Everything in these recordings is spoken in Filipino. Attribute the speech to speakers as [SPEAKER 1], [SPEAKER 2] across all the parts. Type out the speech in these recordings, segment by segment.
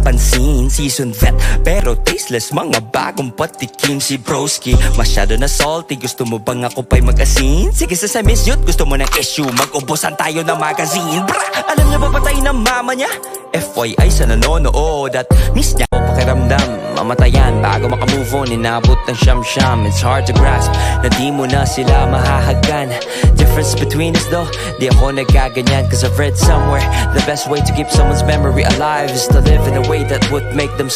[SPEAKER 1] napapansin. Seasoned vet pero tasteless, mga bagong patikim. Si broski masyado na salty, gusto mo bang ako pa'y mag-asin? Sige sa miss youth, gusto mo ng issue, mag-ubusan tayo ng magazine. Bra! Alam niya ba patay ng mama niya? FYI sa nanonood at miss niya o pakiramdam, mamatayan bago makamove on. Inabot ng siyam-siyam, it's hard to grasp na di mo na sila mahahagan. Difference between us though, di ako nagaganyan. Cause I've read somewhere, the best way to keep someone's memory alive is to live in a way that would make them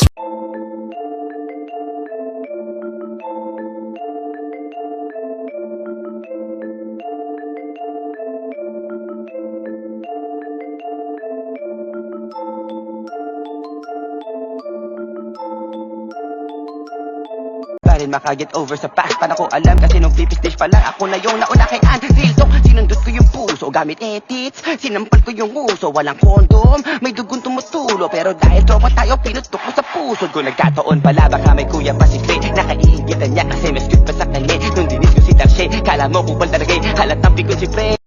[SPEAKER 2] rin makaget over sa past. Para ko alam kasi nung flip stage pa lang ako na yung nauna kay Real talk, sinundot ko yung puso gamit edits, sinampal ko yung uso. Walang kondom, may dugong tumutulo, pero dahil tropa tayo pinutok ko sa puso ko. Nagkataon pala baka may kuya pa si Clay, nakaiingitan niya kasi mas cute pa sa kanya. Nung dinis ko si Darshay, kala mo kupal talaga halatang pikon si Frey.